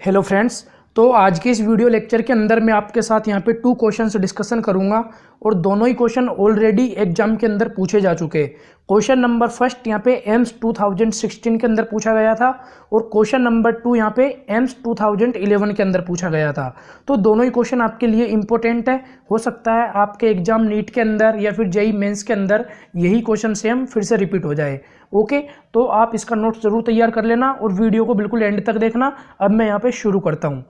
Hello friends, तो आज के इस वीडियो लेक्चर के अंदर मैं आपके साथ यहाँ पे 2 क्वेश्चंस डिस्कशन करूँगा और दोनों ही क्वेश्चन ऑलरेडी एग्जाम के अंदर पूछे जा चुके। क्वेश्चन नंबर फर्स्ट यहाँ पे एम्स 2016 के अंदर पूछा गया था और क्वेश्चन नंबर 2 यहाँ पे एम्स 2011 के अंदर पूछा गया था। तो दोनों ही क्वेश्चन आपके लिए इंपॉर्टेंट है। हो सकता है आपके एग्जाम नीट के अंदर या फिर जेईई मेंस के अंदर यही क्वेश्चन सेम फिर से रिपीट हो जाए। ओके, तो आप इसका नोट जरूर तैयार कर लेना और वीडियो को बिल्कुल एंड तक देखना। अब मैं यहाँ पे शुरू करता हूँ।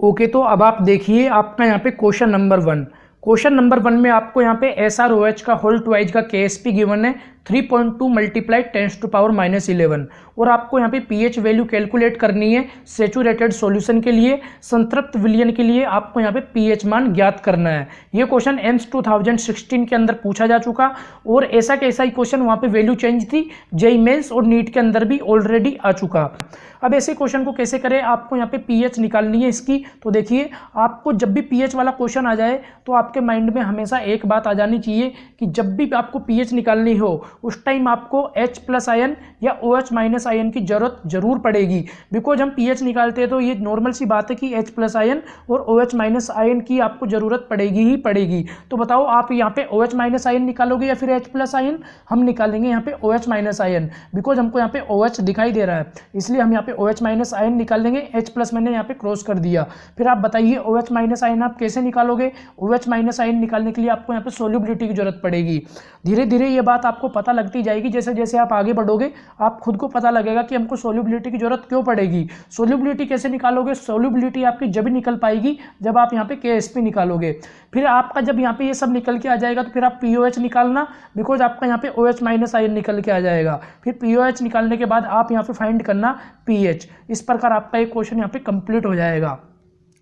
ओके, तो अब आप देखिए आपका यहाँ पे क्वेश्चन नंबर 1। क्वेश्चन नंबर 1 में आपको यहाँ पे SROH का होल ट्वाइज का KSP गिवन है 3.2 मल्टीप्लाई 10⁻11 और आपको यहाँ पे pH वैल्यू कैलकुलेट करनी है सेचुरेटेड सॉल्यूशन के लिए। संतृप्त विलयन के लिए आपको यहाँ पे pH मान ज्ञात करना है। ये क्वेश्चन एम्स 2016 के अंदर पूछा जा चुका और ऐसा कैसा ही क्वेश्चन वहाँ पे वैल्यू चेंज थी जेईई मेंस और नीट के अंदर भी ऑलरेडी आ चुका। अब ऐसे क्वेश्चन को कैसे करें, आपको यहाँ पे pH निकालनी है इसकी। तो देखिए, आपको जब भी pH वाला क्वेश्चन आ जाए तो आपके माइंड में हमेशा एक बात आ जानी चाहिए कि जब भी आपको pH निकालनी हो उस टाइम आपको H+ आयन या OH- आयन की जरूरत जरूर पड़ेगी। बिकॉज हम pH निकालते हैं तो ये नॉर्मल सी बात है कि H+ आयन और OH- आयन की आपको जरूरत पड़ेगी ही पड़ेगी। तो बताओ आप यहाँ पे OH- आयन निकालोगे या फिर H+ आयन? हम निकालेंगे यहाँ पे OH- आयन, बिकॉज हमको यहाँ पे OH दिखाई दे रहा है इसलिए हम यहाँ पे OH- आयन निकाल लेंगे। H+ मैंने यहाँ पे क्रॉस कर दिया। फिर आप बताइए OH- आयन आप कैसे निकालोगे? OH- आयन निकालने के लिए आपको यहाँ पे सोल्यूबिलिटी की जरूरत पड़ेगी। धीरे धीरे ये बात आपको पता लगती जाएगी। जैसे जैसे आप आगे बढ़ोगे आप खुद को पता लगेगा कि हमको सोल्यूबिलिटी की जरूरत क्यों पड़ेगी। सोल्यूबिलिटी कैसे निकालोगे? सोल्यूबिलिटी आपकी जब भी निकल पाएगी जब आप यहाँ पे KSP निकालोगे। फिर आपका जब यहाँ पे ये सब निकल के आ जाएगा तो फिर आप POH निकालना, बिकॉज आपका यहाँ पे OH- आयन निकल के आ जाएगा। फिर POH निकालने के बाद आप यहाँ पे फाइंड करना pH। इस प्रकार आपका एक क्वेश्चन यहाँ पे कंप्लीट हो जाएगा।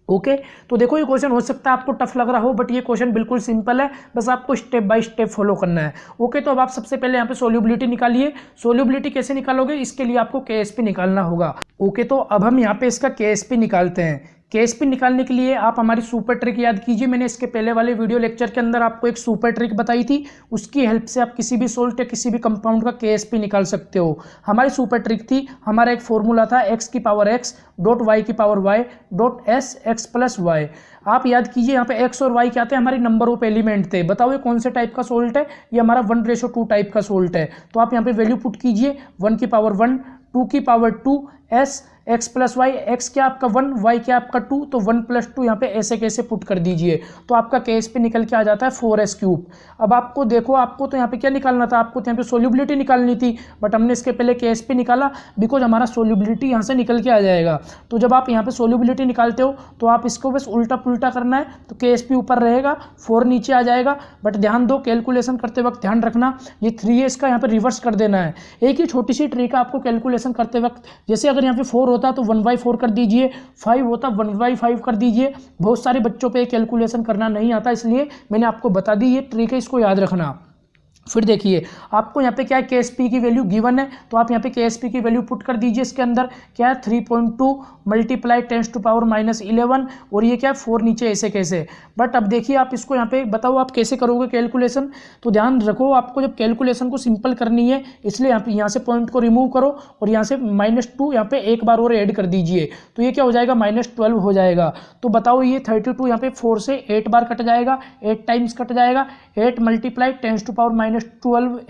ओके, तो देखो ये क्वेश्चन हो सकता है आपको टफ लग रहा हो, बट ये क्वेश्चन बिल्कुल सिंपल है, बस आपको स्टेप बाय स्टेप फॉलो करना है। ओके, तो अब आप सबसे पहले यहाँ पे सोल्यूबिलिटी निकालिए। सोल्यूबिलिटी कैसे निकालोगे? इसके लिए आपको KSP निकालना होगा। ओके, तो अब हम यहाँ पे इसका KSP निकालते हैं। KSP निकालने के लिए आप हमारी सुपर ट्रिक याद कीजिए। मैंने इसके पहले वाले वीडियो लेक्चर के अंदर आपको एक सुपर ट्रिक बताई थी, उसकी हेल्प से आप किसी भी सोल्ट या किसी भी कंपाउंड का KSP निकाल सकते हो। हमारी सुपर ट्रिक थी, हमारा एक फॉर्मूला था x⁻x dot y⁻y dot s x+y। आप याद कीजिए यहाँ पे x और y क्या थे? हमारे नंबर ऑफ एलिमेंट थे। बताओ ये कौन से टाइप का सोल्ट है? ये हमारा 1:2 टाइप का सोल्ट है। तो आप यहाँ पे वैल्यू पुट कीजिए 1⁻1 2⁻2 s x+y। x क्या आपका 1, y क्या आपका 2, तो 1+2 यहाँ पे ऐसे कैसे पुट कर दीजिए तो आपका KSP निकल के आ जाता है 4s³। अब आपको देखो, आपको तो यहाँ पे क्या निकालना था? आपको तो यहाँ पे सोल्यूबिलिटी निकालनी थी, बट हमने इसके पहले KSP निकाला बिकॉज हमारा सोल्यूबिलिटी यहाँ से निकल के आ जाएगा। तो जब आप यहाँ पे सोल्यूबिलिटी निकालते हो तो आप इसको बस उल्टा पुल्टा करना है, तो KSP ऊपर रहेगा 4 नीचे आ जाएगा। बट ध्यान दो, कैलकुलेशन करते वक्त ध्यान रखना ये 3s का यहाँ पे रिवर्स कर देना है। एक ही छोटी सी ट्रिक है आपको कैलकुलेशन करते वक्त। जैसे अगर यहाँ पे 4 होता तो 1/4 कर दीजिए, 5 होता 1/5 कर दीजिए। बहुत सारे बच्चों पे कैलकुलेशन करना नहीं आता, इसलिए मैंने आपको बता दी ये ट्रिक है, इसको याद रखना। फिर देखिए आपको यहाँ पे क्या है, KSP की वैल्यू गिवन है तो आप यहाँ पे KSP की वैल्यू पुट कर दीजिए। इसके अंदर क्या है 3.2 मल्टीप्लाई 10⁻11 और ये क्या है 4 नीचे ऐसे कैसे। बट अब देखिए आप इसको यहाँ पे बताओ आप कैसे करोगे कैलकुलेशन। तो ध्यान रखो, आपको जब कैलकुलेशन को सिंपल करनी है इसलिए यहाँ से पॉइंट को रिमूव करो और यहाँ से -2 यहाँ पे एक बार और ऐड कर दीजिए तो ये क्या हो जाएगा -12 हो जाएगा। तो बताओ ये 32 यहाँ पे 4 से 8 बार कट जाएगा, 8 टाइम्स कट जाएगा। 8 मल्टीप्लाई 10⁻12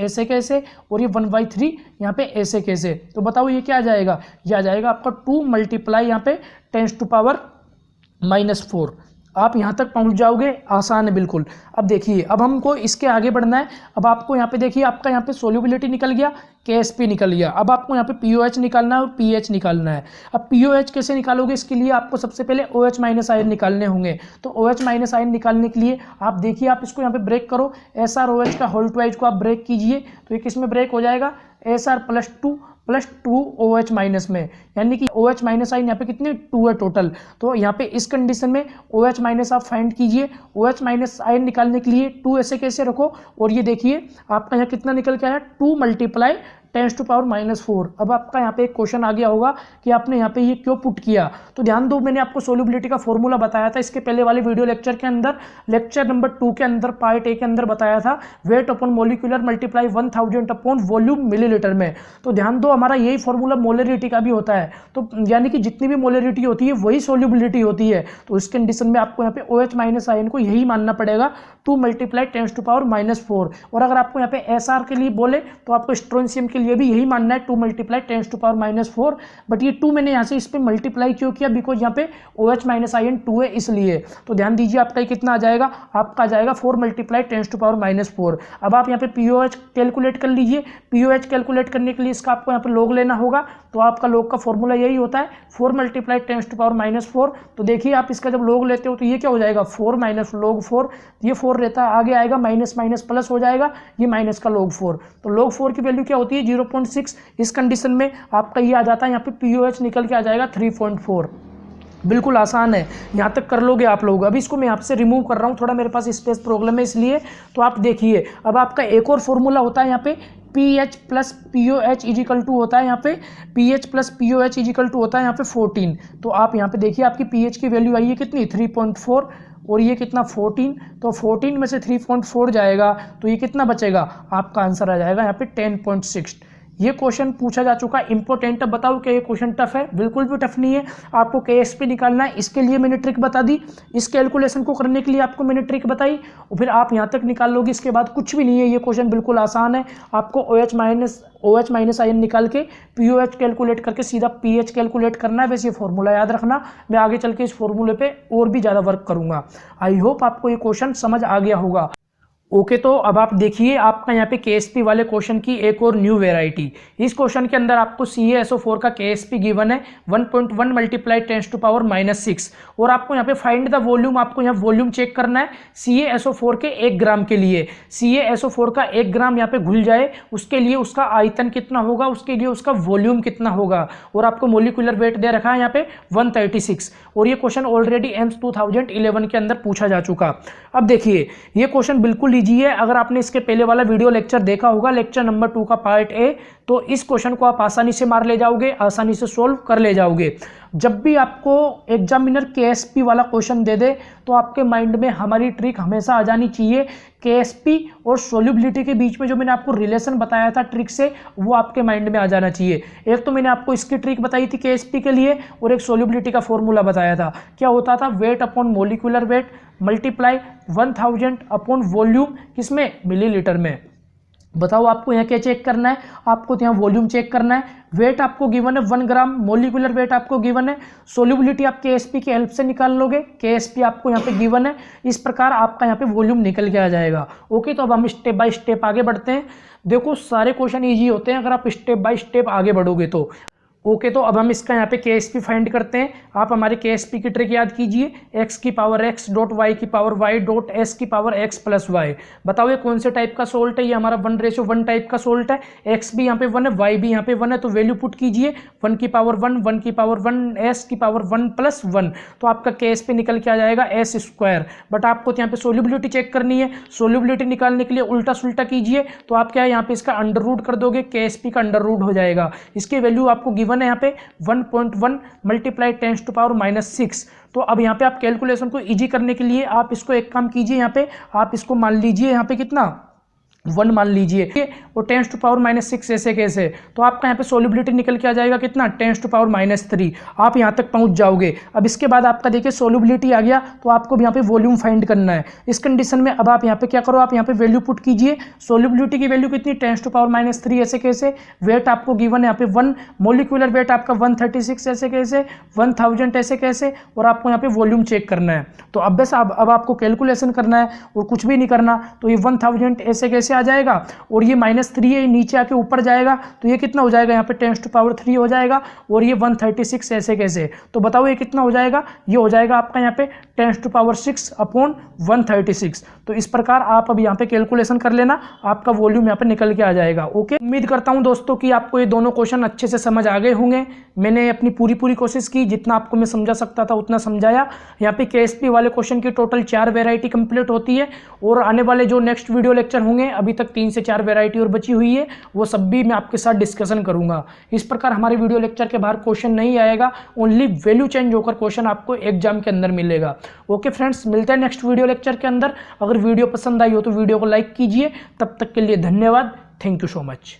ऐसे कैसे और ये 1/3 यहाँ पे ऐसे कैसे। तो बताओ ये क्या आ जाएगा? ये आ जाएगा आपका 2 मल्टीप्लाई यहाँ पे 10⁻⁻4। आप यहाँ तक पहुँच जाओगे, आसान है बिल्कुल। अब देखिए, अब हमको इसके आगे बढ़ना है। अब आपको यहाँ पे देखिए आपका यहाँ पे सोल्यूबिलिटी निकल गया, KSP निकल गया। अब आपको यहाँ पे POH निकालना है और pH निकालना है। अब POH कैसे निकालोगे? इसके लिए आपको सबसे पहले OH- आयन निकालने होंगे। तो OH- आयन निकालने के लिए आप देखिए, आप इसको यहाँ पे ब्रेक करो। SROH का होल ट्वाइज को आप ब्रेक कीजिए तो ये किस में ब्रेक हो जाएगा? Sr+2 + 2 OH- में, यानी कि OH- आयन यहाँ पे कितने 2 है टोटल। तो यहाँ पे इस कंडीशन में OH- आप फाइंड कीजिए। OH- आयन निकालने के लिए 2 ऐसे कैसे रखो और ये देखिए आपका यहाँ कितना निकल के आया 2 मल्टीप्लाई 10⁻⁴। अब आपका यहाँ पे एक क्वेश्चन आ गया होगा कि आपने यहाँ पे ये क्यों पुट किया। तो ध्यान दो, मैंने आपको सोल्यूबिलिटी का फॉर्मूला बताया था इसके पहले वाले वीडियो लेक्चर के अंदर, लेक्चर नंबर 2 के अंदर पार्ट ए के अंदर बताया था, weight upon molecular multiply 1000 upon volume millilitre में। तो ध्यान दो, हमारा यही फॉर्मूला मोलरिटी का भी होता है। तो यानी कि जितनी भी मोलरिटी होती है वही सोल्यूबिलिटी होती है। तो इस कंडीशन में आपको यहाँ पे OH माइनस आयन को यही मानना पड़ेगा, 2 × 10⁻⁴। और अगर आपको यहाँ पे SR के लिए बोले तो आपको स्ट्रोंशियम के लिए भी यही मानना है, 2 × 10⁻⁴। बट ये 2 मैंने यहाँ से इस पर मल्टीप्लाई क्यों किया, बिकॉज यहाँ पे OH माइनस आयन 2 है इसलिए। तो ध्यान दीजिए, आपका कितना आ जाएगा, आपका आ जाएगा 4 × 10⁻⁴। अब आप यहाँ पे POH कैलकुलेट कर लीजिए। POH कैलकुलेट करने के लिए इसका आपको यहाँ पे लॉग लेना होगा। तो आपका लॉग का फॉर्मूला यही होता है, 4 × 10⁻⁴। तो देखिए, आप इसका जब लॉग लेते हो तो ये क्या हो जाएगा, 4 - log 4। ये 4 रहता है, आगे आएगा माइनस माइनस प्लस हो जाएगा, ये माइनस का log 4। तो log 4 की वैल्यू क्या होती है, 0.6। इस कंडीशन में आपका ये आ जाता है, यहाँ पे POH निकल के आ जाएगा 3.4। बिल्कुल आसान है, यहाँ तक कर लोगे आप लोग। अभी इसको मैं यहाँ से रिमूव कर रहा हूँ, थोड़ा मेरे पास स्पेस प्रॉब्लम है इसलिए। तो आप देखिए, अब आपका एक और फॉर्मूला होता है यहाँ पे, pH + POH इजिकल टू होता है यहाँ पे, pH + POH इजिकल टू होता है यहाँ पे 14। तो आप यहाँ पे देखिए, आपकी pH की वैल्यू आई है कितनी, 3.4, और ये कितना 14। तो 14 में से 3.4 जाएगा तो ये कितना बचेगा, आपका आंसर आ जाएगा यहाँ पे 10.6। ये क्वेश्चन पूछा जा चुका है, इंपॉर्टेंट है। बताओ कि ये क्वेश्चन टफ है? बिल्कुल भी टफ नहीं है। आपको KSP निकालना है, इसके लिए मैंने ट्रिक बता दी, इस कैलकुलेशन को करने के लिए आपको मैंने ट्रिक बताई, और फिर आप यहाँ तक निकाल लोगे। इसके बाद कुछ भी नहीं है, ये क्वेश्चन बिल्कुल आसान है। आपको OH माइनस आयन निकाल के POH कैलकुलेट करके सीधा pH कैलकुलेट करना है। वैसे ये फॉर्मूला याद रखना, मैं आगे चल के इस फॉर्मूले पे और भी ज़्यादा वर्क करूँगा। आई होप आपको ये क्वेश्चन समझ आ गया होगा। ओके, तो अब आप देखिए, आपका यहाँ पे KSP वाले क्वेश्चन की एक और न्यू वेराइटी। इस क्वेश्चन के अंदर आपको CaSO4 का KSP गिवन है 1.1 × 10⁻⁶, और आपको यहाँ पे फाइंड द वॉल्यूम, आपको यहाँ वॉल्यूम चेक करना है CaSO4 के 1 ग्राम के लिए। CaSO4 का 1 ग्राम यहाँ पे घुल जाए, उसके लिए उसका आयतन कितना होगा, उसके लिए उसका वॉल्यूम कितना होगा, और आपको मोलिकुलर वेट दे रखा है यहाँ पे 136। और ये क्वेश्चन ऑलरेडी एम्स 2011 के अंदर पूछा जा चुका। अब देखिए, ये क्वेश्चन बिल्कुल लीजिए, अगर आपने इसके पहले वाला वीडियो लेक्चर देखा होगा, लेक्चर नंबर 2 का पार्ट ए, तो इस क्वेश्चन को आप आसानी से मार ले जाओगे, आसानी से सोल्व कर ले जाओगे। जब भी आपको एग्जामिनर KSP वाला क्वेश्चन दे दे तो आपके माइंड में हमारी ट्रिक हमेशा आ जानी चाहिए। KSP और सोल्यूबिलिटी के बीच में जो मैंने आपको रिलेशन बताया था ट्रिक से, वो आपके माइंड में आ जाना चाहिए। एक तो मैंने आपको इसकी ट्रिक बताई थी KSP के लिए, और एक सोल्यूबिलिटी का फॉर्मूला बताया था। क्या होता था, weight upon molecular weight multiply 1000 upon volume, किसमें, मिलीलीटर में। बताओ आपको यहाँ क्या चेक करना है, आपको यहाँ वॉल्यूम चेक करना है। वेट आपको गिवन है 1 ग्राम, मोलिकुलर वेट आपको गिवन है, सोल्यूबिलिटी आप KSP की हेल्प से निकाल लोगे, KSP आपको यहाँ पे गिवन है। इस प्रकार आपका यहाँ पे वॉल्यूम निकल के आ जाएगा। ओके, तो अब हम स्टेप बाय स्टेप आगे बढ़ते हैं। देखो, सारे क्वेश्चन ईजी होते हैं अगर आप स्टेप बाय स्टेप आगे बढ़ोगे तो। ओके, तो अब हम इसका यहाँ पे KSP फाइंड करते हैं। आप हमारे KSP की ट्रिक याद कीजिए, x की पावर x डॉट y की पावर y डॉट s की पावर x प्लस y। बताओ ये कौन से टाइप का सोल्ट है, ये हमारा 1:1 टाइप का सोल्ट है। x भी यहाँ पे 1 है, y भी यहाँ पे 1 है, तो वैल्यू पुट कीजिए, 1 की पावर 1, 1 की पावर 1, s की पावर 1 प्लस 1। तो आपका KSP निकल के आ जाएगा s²। बट आपको यहाँ पे सोल्यूबिलिटी चेक करनी है, सोल्यूबिलिटी निकालने के लिए उल्टा सुल्टा कीजिए। तो आप क्या है, यहाँ पे इसका अंडर रूट कर दोगे, KSP का अंडर रूट हो जाएगा। इसकी वैल्यू आपको गिवन है यहाँ पे 1.1 × 10⁻⁶। तो अब यहाँ पे आप कैलकुलेशन को इजी करने के लिए आप इसको एक काम कीजिए, यहाँ पे आप इसको मान लीजिए यहाँ पे कितना 1 मान लीजिए, और 10⁻⁶ ऐसे कैसे। तो आपका यहाँ पे सोल्यूबिलिटी निकल के आ जाएगा कितना, 10⁻3। आप यहाँ तक पहुँच जाओगे। अब इसके बाद आपका देखिए सोल्यूबिलिटी आ गया, तो आपको भी यहाँ पे वॉल्यूम फाइंड करना है। इस कंडीशन में अब आप यहाँ पे क्या करो, आप यहाँ पे वैल्यू पुट कीजिए। सोल्यूबिलिटी की वैल्यू कितनी, 10⁻3 ऐसे कैसे। वेट आपको गिवन है यहाँ पे 1, मोलिकुलर वेट आपका 136 ऐसे कैसे, 1000 ऐसे कैसे, और आपको यहाँ पे वॉल्यूम चेक करना है। तो अब बस अब आपको कैलकुलेशन करना है और कुछ भी नहीं करना। तो ये 1000 ऐसे कैसे आ जाएगा, और ये -3 है, नीचे आके ऊपर जाएगा, तो ये कितना हो जाएगा, यहाँ पे 10⁻3 हो जाएगा, और ये 136 ऐसे कैसे। तो बताओ ये कितना हो जाएगा, ये हो जाएगा आपका यहाँ पे 10⁻6 अपॉन 136। तो इस प्रकार आप अब यहाँ पे कैलकुलेशन कर लेना, आपका वॉल्यूम यहाँ पे निकल के आ जाएगा। ओके, उम्मीद करता हूँ दोस्तों कि आपको ये दोनों क्वेश्चन अच्छे से समझ आ गए होंगे। मैंने अपनी पूरी कोशिश की, जितना आपको मैं समझा सकता था उतना समझाया। यहाँ पे KSP वाले क्वेश्चन की टोटल 4 वेराइटी कंप्लीट होती है, और आने वाले जो नेक्स्ट वीडियो लेक्चर होंगे अभी तक 3 से 4 वैरायटी और बची हुई है, वो सब भी मैं आपके साथ डिस्कशन करूंगा। इस प्रकार हमारे वीडियो लेक्चर के बाहर क्वेश्चन नहीं आएगा, ओनली वैल्यू चेंज होकर क्वेश्चन आपको एग्जाम के अंदर मिलेगा। ओके फ्रेंड्स, मिलते हैं नेक्स्ट वीडियो लेक्चर के अंदर। अगर वीडियो पसंद आई हो तो वीडियो को लाइक कीजिए। तब तक के लिए धन्यवाद। Thank you so much.